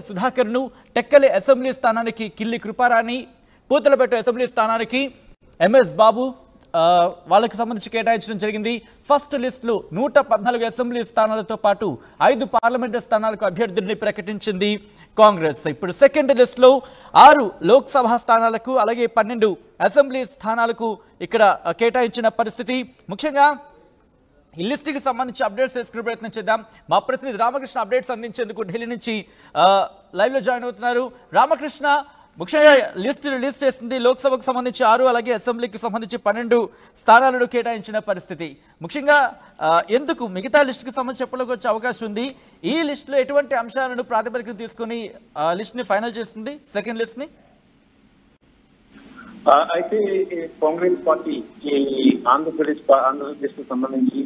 సుధాకర్ ను టెక్కలి అసెంబ్లీ స్థానానికి కిల్లి కృపారాణి, పూతలపేట అసెంబ్లీ స్థానానికి ఎంఎస్ బాబు వాళ్ళకి సంబంధించి కేటాయించడం జరిగింది. ఫస్ట్ లిస్ట్ లో 114 అసెంబ్లీ స్థానాలతో పాటు 5 పార్లమెంటు స్థానాలకు అభ్యర్థుల్ని ప్రకటించింది కాంగ్రెస్. ఇప్పుడు సెకండ్ లిస్ట్ లో 6 లోక్సభ స్థానాలకు అలాగే 12 అసెంబ్లీ స్థానాలకు ఇక్కడ కేటాయించిన పరిస్థితి. ముఖ్యంగా ఈ లిస్టుకి సంబంధించి అప్డేట్స్ తీసుకునే ప్రయత్నం చేద్దాం. మా ప్రతినిధి రామకృష్ణ అప్డేట్స్ అందించేందుకు ఢిల్లీ నుంచి లైవ్లో జాయిన్ అవుతున్నారు. రామకృష్ణ, ముఖ్యంగా లిస్ట్ రిలీజ్ చేసింది. లోక్సభకు సంబంధించి 6 అలాగే అసెంబ్లీకి సంబంధించి 12 స్థానాలను కేటాయించిన పరిస్థితి. ముఖ్యంగా ఎందుకు మిగతా లిస్టుకి సంబంధించి చెప్పడానికి వచ్చే అవకాశం ఉంది? ఈ లిస్టులో ఎటువంటి అంశాలను ప్రాతిపదికన తీసుకుని లిస్ట్ని ఫైనల్ చేసింది సెకండ్ లిస్ట్ని? అయితే కాంగ్రెస్ పార్టీ ఆంధ్రప్రదేశ్ కు సంబంధించి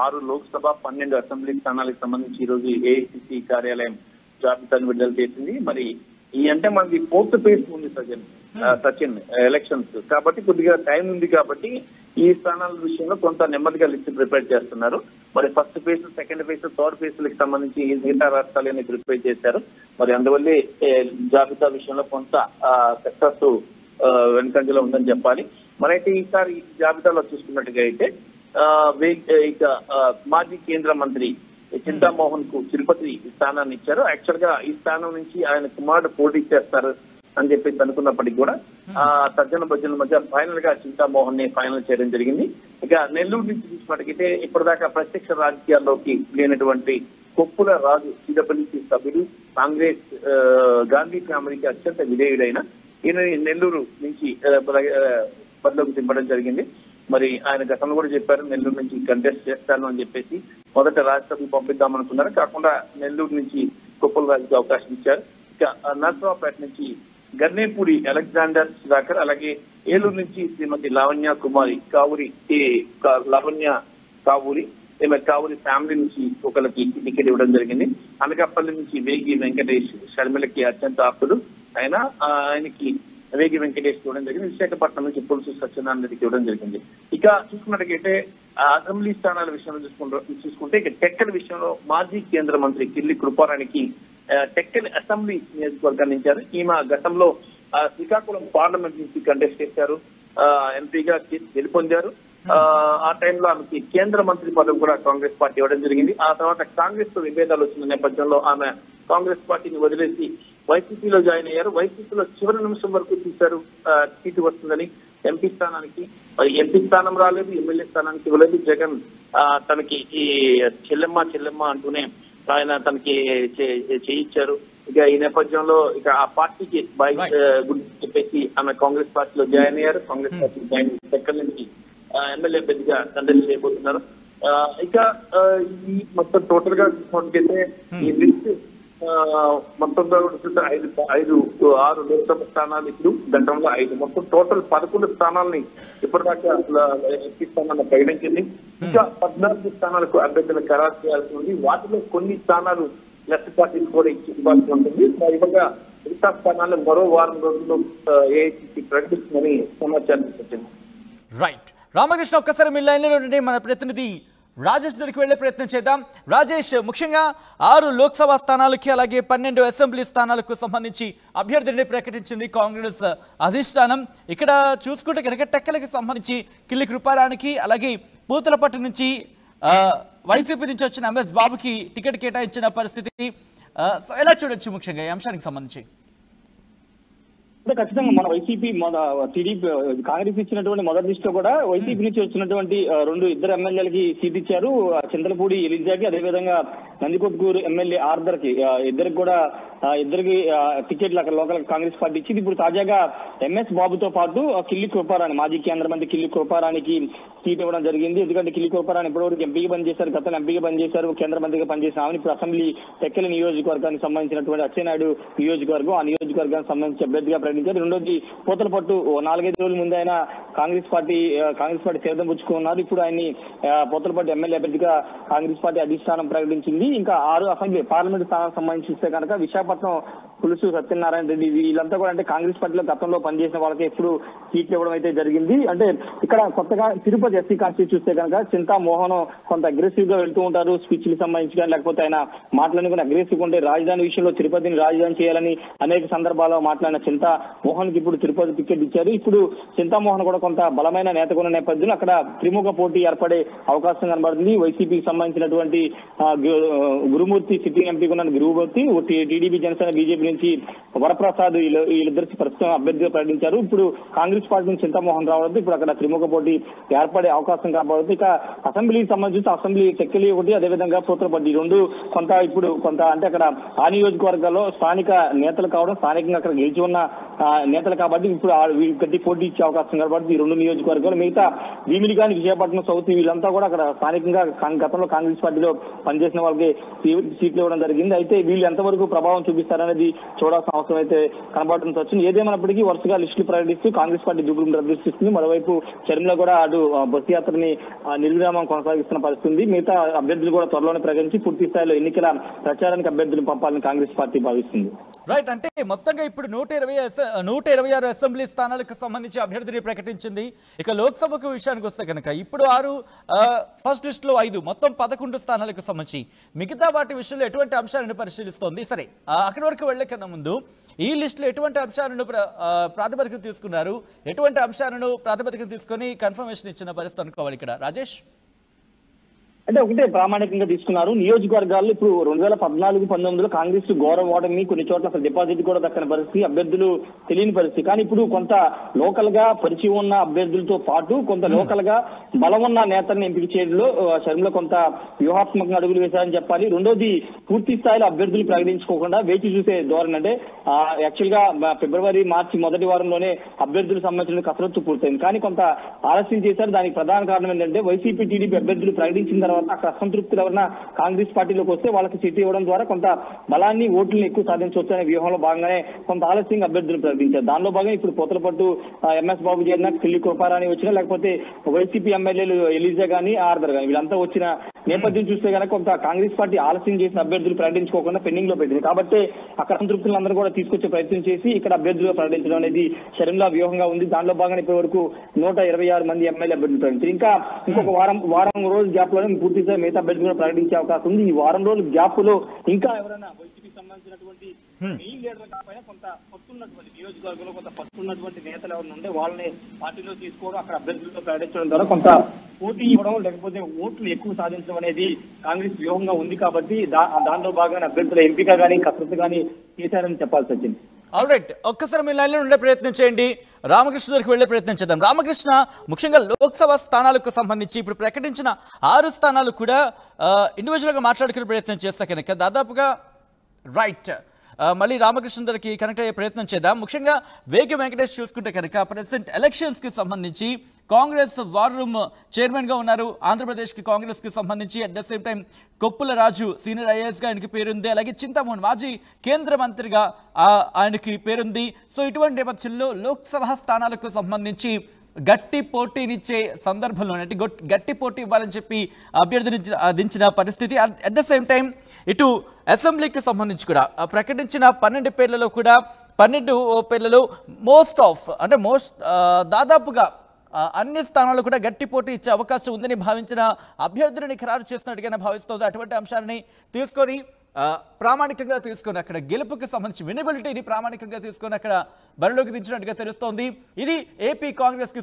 6 లోక్సభ 12 అసెంబ్లీ స్థానాలకు సంబంధించి ఈ రోజు ఏఐసిసి కార్యాలయం జాబితాను విడుదల చేసింది. మరి ఈ అంటే మనకి 4th ఫేజ్ ఉంది సచిన్ ఎలక్షన్స్ కాబట్టి కొద్దిగా టైం ఉంది కాబట్టి ఈ స్థానాల విషయంలో కొంత నెమ్మదిగా లిస్ట్ ప్రిపేర్ చేస్తున్నారు. మరి first phase, second phase, third phase లకు సంబంధించి మిగతా రాష్ట్రాలని ప్రిపేర్ చేశారు. మరి అందువల్లే జాబితా విషయంలో కొంత సక్సెస్ వెనుకంజలో ఉందని చెప్పాలి. మరైతే ఈసారి ఈ జాబితాలో చూసుకున్నట్టుగా అయితే ఇక మాజీ కేంద్ర మంత్రి చింతామోహన్ కు తిరుపతి స్థానాన్ని ఇచ్చారు. యాక్చువల్ గా ఈ స్థానం నుంచి ఆయన కుమారుడు పోటీ చేస్తారు అని చెప్పేసి అనుకున్నప్పటికీ కూడా తర్జన భర్జన మధ్య ఫైనల్ గా చింతామోహన్ ని ఫైనల్ చేయడం జరిగింది. ఇక నెల్లూరు నుంచి చూసినట్టుగైతే ఇప్పటిదాకా ప్రత్యక్ష రాజకీయాల్లోకి లేనటువంటి కొప్పుల రాజు సిడబ్ల్యూసీ సభ్యుడు, కాంగ్రెస్ గాంధీ ఫ్యామిలీకి అత్యంత విధేయుడైన ఈయన నెల్లూరు నుంచి బరిలోకి దింపడం జరిగింది. మరి ఆయన గతంలో కూడా చెప్పారు నెల్లూరు నుంచి కంటెస్ట్ చేస్తాను అని చెప్పేసి. మొదట రాజ్యసభకు పంపిద్దామనుకున్నారు, కాకుండా నెల్లూరు నుంచి కొప్పుల రాజుకి అవకాశం ఇచ్చారు. ఇక నర్సరావుపేట నుంచి గన్నేపూడి అలెగ్జాండర్ సుధాకర్, అలాగే ఏలూరు నుంచి శ్రీమతి లావణ్య కుమారి కావూరి కావూరి ఫ్యామిలీ నుంచి ఒకరికి టికెట్ ఇవ్వడం జరిగింది. అనకాపల్లి నుంచి వేగి వెంకటేష్ షర్మిలకి అత్యంత ఆప్తుడు, ఆయనకి వేగి వెంకటేష్ ఇవ్వడం జరిగింది. విశాఖపట్నం నుంచి పులుసు సత్యనారాయణ రెడ్డికి ఇవ్వడం జరిగింది. ఇక చూసుకున్నట్టుగైతే అసెంబ్లీ స్థానాల విషయంలో చూసుకుంటే ఇక టెక్కలి విషయంలో మాజీ కేంద్ర మంత్రి కిల్లి కృపారాణికి టెక్కలి అసెంబ్లీ నియోజకవర్గాన్ని ఇచ్చారు. ఈమె గతంలో శ్రీకాకుళం పార్లమెంట్ నుంచి కంటెస్ట్ చేశారు, ఎంపీగా గెలుపొందారు. ఆ టైంలో ఆమెకి కేంద్ర మంత్రి పదవి కూడా కాంగ్రెస్ పార్టీ ఇవ్వడం జరిగింది. ఆ తర్వాత కాంగ్రెస్ తో విభేదాలు వచ్చిన నేపథ్యంలో ఆమె కాంగ్రెస్ పార్టీని వదిలేసి వైసీపీలో జాయిన్ అయ్యారు. వైసీపీలో చివరి నిమిషం వరకు చూశారు సీటు వస్తుందని ఎంపీ స్థానానికి. ఎంపీ స్థానం రాలేదు, ఎమ్మెల్యే స్థానానికి ఇవ్వలేదు. జగన్ తనకి ఈ చెల్లెమ్మ అంటూనే ఆయన తనకి చేయించారు. ఇక ఈ నేపథ్యంలో ఇక ఆ పార్టీకి గురించి చెప్పేసి ఆమె కాంగ్రెస్ పార్టీలో జాయిన్ అయ్యారు. కాంగ్రెస్ పార్టీ జాయిన్ ఎక్కడి నుంచి ఎమ్మెల్యే పెద్దగా కంటెస్ట్ చేయబోతున్నారు. ఇక ఈ మొత్తం టోటల్ గా చూసుకుంటే ఈ లిస్ట్ మొత్తం 6 లోక్సభ స్థానాలు, ఇప్పుడు గతంలో 5, మొత్తం టోటల్ 11 స్థానాలని ఇప్పటిదాకా ఎంపీ స్థానాలను ప్రకటించింది. ఇంకా 14 స్థానాలకు అభ్యర్థులను ఖరారు చేయాల్సి ఉంది. వాటిలో కొన్ని స్థానాలు లెఫ్ట్ పార్టీలు కూడా ఇవ్వాల్సి ఉంటుంది. ఇవ్వగా మిగతా స్థానాలు మరో వారం రోజుల్లో ఏఐసిసి ప్రకటిస్తుందని సమాచారం వచ్చింది. రైట్ రామకృష్ణ, ఒక్కసారి మీ లైన్లో ఉండి మన ప్రతినిధి రాజేష్ దగ్గరికి వెళ్లే ప్రయత్నం చేద్దాం. రాజేష్, ముఖ్యంగా 6 లోక్సభ స్థానాలకి అలాగే 12 అసెంబ్లీ స్థానాలకు సంబంధించి అభ్యర్థిని ప్రకటించింది కాంగ్రెస్ అధిష్టానం. ఇక్కడ చూసుకుంటే కనుక టెక్కలకి సంబంధించి కిల్లి కృపారానికి అలాగే పూతలపట్టు నుంచి వైసీపీ నుంచి వచ్చిన ఎంఎస్ బాబుకి టికెట్ కేటాయించిన పరిస్థితి ఎలా చూడొచ్చు ముఖ్యంగా ఈ అంశానికి సంబంధించి? ఖచ్చితంగా మన వైసీపీ టీడీపీ కాంగ్రెస్ ఇచ్చినటువంటి మొదటి లిస్ట్ లో కూడా వైసీపీ నుంచి వచ్చినటువంటి 2 ఎమ్మెల్యేలకి సీట్ ఇచ్చారు. చింతలపూడి ఎలిజాకి, అదేవిధంగా నందికొట్కూరు ఎమ్మెల్యే ఆర్దర్ కి, ఇద్దరికి టికెట్లు అక్కడ లోకల్ కాంగ్రెస్ పార్టీ ఇచ్చింది. ఇప్పుడు తాజాగా ఎంఎస్ బాబుతో పాటు కిల్లి కృపారాణి, మాజీ కేంద్ర మంత్రి కిల్లి కృపారానికి సీట్ ఇవ్వడం జరిగింది. ఎందుకంటే కిల్లి కృపారాణి ఇప్పటివరకు ఎంపీగా పనిచేశారు, గతంలో ఎంపీగా పనిచేశారు, కేంద్ర మంత్రిగా పనిచేసిన ఆమె ఇప్పుడు అసెంబ్లీ టెక్కలి నియోజకవర్గానికి సంబంధించినటువంటి అచ్చెన్నాయుడు నియోజకవర్గం, ఆ నియోజకవర్గానికి సంబంధించి అభ్యర్థిగా ప్రకటించారు. రెండోది పూతలపట్టు 4-5 రోజుల ముందు ఆయన కాంగ్రెస్ పార్టీ తీర్థం పుచ్చుకున్నారు. ఇప్పుడు ఆయన్ని పూతలపట్టు ఎమ్మెల్యే అభ్యర్థిగా కాంగ్రెస్ పార్టీ అధిష్టానం ప్రకటించింది. ఇంకా 6 అసెంబ్లీ పార్లమెంట్ స్థానాలకు సంబంధించి ఇస్తే కనుక విశాఖపట్నం పులుసు సత్యనారాయణ రెడ్డి వీళ్ళంతా కూడా అంటే కాంగ్రెస్ పార్టీలో గతంలో పనిచేసిన వాళ్ళకి ఎప్పుడు సీట్లు ఇవ్వడం అయితే జరిగింది. అంటే ఇక్కడ కొత్తగా తిరుపతి ఎస్సీ కాన్స్టిట్యూషన్ చూస్తే కనుక చింతా మోహన్ కొంత అగ్రెసివ్ గా వెళ్తూ ఉంటారు. స్పీచ్లకు సంబంధించి కానీ లేకపోతే ఆయన మాటలని కూడా అగ్రెసివ్ ఉంటే రాజధాని విషయంలో తిరుపతిని రాజధాని చేయాలని అనేక సందర్భాల్లో మాట్లాడిన చింతా మోహన్ కి ఇప్పుడు తిరుపతి టికెట్ ఇచ్చారు. ఇప్పుడు చింతా మోహన్ కూడా కొంత బలమైన నేతకున్న నేపథ్యంలో అక్కడ త్రిముఖ పోటీ ఏర్పడే అవకాశం కనబడుతుంది. వైసీపీకి సంబంధించినటువంటి గురుమూర్తి సిట్టింగ్ ఎంపీగా ఉన్న గురుమూర్తి, టీడీపీ జనసేన బీజేపీ నుంచి వరప్రసాద్ వీళ్ళిద్దరికి ప్రస్తుతం అభ్యర్థిగా ప్రకటించారు. ఇప్పుడు కాంగ్రెస్ పార్టీ నుంచి చింతామోహన్ రావడంతో ఇప్పుడు అక్కడ త్రిముఖ పోటీ ఏర్పడే అవకాశం కనబడుతుంది. ఇక అసెంబ్లీకి సంబంధించి అసెంబ్లీ టెక్కలి ఒకటి, అదేవిధంగా పూతలపల్లి రెండు కొంత అంటే అక్కడ ఆ నియోజకవర్గాల్లో స్థానిక నేతలు కావడం, స్థానికంగా అక్కడ గెలిచి ఉన్న నేతలు కాబట్టి ఇప్పుడు గట్టి పోటీ ఇచ్చే అవకాశం కనబడుతుంది. ఈ రెండు నియోజకవర్గాలు మిగతా భీమిలి కానీ విశాఖపట్నం సౌత్ వీళ్ళంతా కూడా అక్కడ స్థానికంగా గతంలో కాంగ్రెస్ పార్టీలో పనిచేసిన వాళ్ళకి సీట్లు ఇవ్వడం జరిగింది. అయితే వీళ్ళు ఎంతవరకు ప్రభావం చూపిస్తారనేది చూడాల్సిన అవసరం అయితే కనబడటం వచ్చింది. ఏదేమైనప్పటికీ వరుసగా లిస్టులు ప్రకటిస్తూ కాంగ్రెస్ పార్టీ దూకుడు ప్రదర్శిస్తుంది. మరోవైపు చర్మలో కూడా అటు బస్సు యాత్రని నిర్విరామం కొనసాగిస్తున్న పరిస్థితి. మిగతా అభ్యర్థులు కూడా త్వరలోనే ప్రకటించి పూర్తి స్థాయిలో ఎన్నికల ప్రచారానికి అభ్యర్థులు పంపాలని కాంగ్రెస్ పార్టీ భావిస్తుంది. రైట్, అంటే మొత్తంగా ఇప్పుడు 126 అసెంబ్లీ స్థానాలకు సంబంధించి అభ్యర్థిని ప్రకటించింది. ఇక లోక్సభకు విషయానికి వస్తే కనుక ఇప్పుడు 6, ఫస్ట్ లిస్ట్ లో 5, మొత్తం 11 స్థానాలకు సంబంధించి మిగతా వాటి విషయంలో ఎటువంటి అంశాలను పరిశీలిస్తోంది. సరే, అక్కడి వరకు వెళ్లే కన్నా ముందు ఈ లిస్టులో ఎటువంటి అంశాలను ప్రాతిపదికన తీసుకున్నారు, ఎటువంటి అంశాలను ప్రాతిపదికన తీసుకొని కన్ఫర్మేషన్ ఇచ్చిన పరిస్థితి అనుకోవాలి ఇక్కడ రాజేష్? అంటే ఒకటే ప్రామాణికంగా తీసుకున్నారు. నియోజకవర్గాల్లో ఇప్పుడు 2014-19లో కాంగ్రెస్ గౌరవ ఓటమి, కొన్ని చోట్ల అసలు డిపాజిట్ కూడా దక్కని పరిస్థితి, అభ్యర్థులు తెలియని పరిస్థితి. కానీ ఇప్పుడు కొంత లోకల్ గా పరిచయం ఉన్న అభ్యర్థులతో పాటు కొంత లోకల్ గా బలం ఉన్న నేతల్ని ఎంపిక చేయడంలో షర్మిల కొంత వ్యూహాత్మకంగా అడుగులు వేశారని చెప్పాలి. రెండోది, పూర్తి స్థాయిలో అభ్యర్థులు ప్రకటించుకోకుండా వేచి చూసే ధోరణి. అంటే యాక్చువల్ గా ఫిబ్రవరి, మార్చి మొదటి వారంలోనే అభ్యర్థులకు సంబంధించిన కసరత్తు పూర్తయింది. కానీ కొంత ఆలస్యం చేశారు. దానికి ప్రధాన కారణం ఏంటంటే వైసీపీ, టీడీపీ అభ్యర్థులు ప్రకటించిన తర్వాత అక్కడ అసంతృప్తులు ఎవరైనా కాంగ్రెస్ పార్టీలోకి వస్తే వాళ్ళకి సీట్లు ఇవ్వడం ద్వారా కొంత బలాన్ని, ఓట్లను ఎక్కువ సాధించవచ్చు అనే వ్యూహంలో భాగంగానే కొంత ఆలస్యంగా అభ్యర్థులు ప్రకటించారు. దానిలో భాగంగా ఇప్పుడు పూతలపట్టు ఎంఎస్ బాబు చేరిన, కిల్లి కృపారాణి వచ్చినా, లేకపోతే వైసీపీ ఎమ్మెల్యేలు ఎలిజా గానీ, ఆర్దర్ గానీ వీళ్ళంతా వచ్చిన నేపథ్యం చూస్తే కనుక కొంత కాంగ్రెస్ పార్టీ ఆలస్యం చేసిన అభ్యర్థులు ప్రకటించుకోకుండా పెండింగ్ లో పెట్టింది. కాబట్టి అక్కడ అసంతృప్తులందరూ కూడా తీసుకొచ్చే ప్రయత్నం చేసి ఇక్కడ అభ్యర్థులు ప్రకటించడం అనేది షర్మిల వ్యూహంగా ఉంది. దానిలో భాగంగా ఇప్పటి వరకు 126 మంది ఎమ్మెల్యే అభ్యర్థులు ప్రకటించారు. ఇంకొక వారం రోజు గ్యాప్ లోనే పూర్తిగా మిగతా అభ్యర్థులు కూడా ప్రకటించే అవకాశం ఉంది. ఈ వారం రోజుల గ్యాప్ లో ఇంకా ఎవరైనా వైసీపీకి సంబంధించినటువంటి మెయిన్ లీడర్ కాకపోయినా కొంత పట్టున్నటువంటి నియోజకవర్గంలో కొంత పట్టున్నటువంటి నేతలు ఎవరైనా ఉంటే వాళ్ళని పార్టీలో తీసుకోవడం, అక్కడ అభ్యర్థులతో ప్రకటించడం ద్వారా కొంత పోటీ ఇవ్వడం, లేకపోతే ఓట్లు ఎక్కువ సాధించడం అనేది కాంగ్రెస్ వ్యూహంగా ఉంది. కాబట్టి దానిలో భాగంగా అభ్యర్థుల ఎంపిక కానీ కసరత్తు కానీ చేశారని చెప్పాల్సి వచ్చింది. ఆల్రైట్, ఒక్కసారి మీ లైన్లో ఉండే ప్రయత్నం చేయండి. రామకృష్ణ దగ్గరికి వెళ్లే ప్రయత్నం చేద్దాం. రామకృష్ణ, ముఖ్యంగా లోక్సభ స్థానాలకు సంబంధించి ఇప్పుడు ప్రకటించిన 6 స్థానాలు కూడా ఇండివిజువల్గా మాట్లాడుకునే ప్రయత్నం చేస్తా కనుక దాదాపుగా రైట్ మళ్ళీ రామకృష్ణ దగ్గరికి కనెక్ట్ అయ్యే ప్రయత్నం చేద్దాం. ముఖ్యంగా వేగి వెంకటేష్ చూసుకుంటే కనుక ప్రెసిడెంట్ ఎలక్షన్స్ కి సంబంధించి కాంగ్రెస్ వార్ రూమ్ చైర్మన్ గా ఉన్నారు. ఆంధ్రప్రదేశ్ కి కాంగ్రెస్ కి సంబంధించి at the same time Koppula Raju senior IAS గా ఆయనకి పేరుంది. అలాగే చింతామోహన్ మాజీ కేంద్ర మంత్రిగా ఆయనకి పేరుంది. సో ఇటువంటి నేపథ్యంలో లోక్సభ స్థానాలకు సంబంధించి గట్టి పోటీనిచ్చే సందర్భంలో అంటే గట్టి పోటీ ఇవ్వాలని చెప్పి అభ్యర్థిని దించిన పరిస్థితి. అట్ ద సేమ్ టైం ఇటు అసెంబ్లీకి సంబంధించి కూడా ప్రకటించిన 12 పేర్లలో కూడా 12 పేర్లలో దాదాపుగా అన్ని స్థానాల్లో కూడా గట్టి పోటీ ఇచ్చే అవకాశం ఉందని భావించిన అభ్యర్థులని ఖరారు చేస్తున్నట్టుగానే భావిస్తోంది. అటువంటి అంశాలని తీసుకొని ప్రామాణికంగా తీసుకొని అక్కడ గెలుపుకి సంబంధించి వినబిలిటీని ప్రామాణికంగా తీసుకొని అక్కడ బరిలోకి దించినట్టుగా తెలుస్తోంది. ఇది ఏపీ కాంగ్రెస్ కి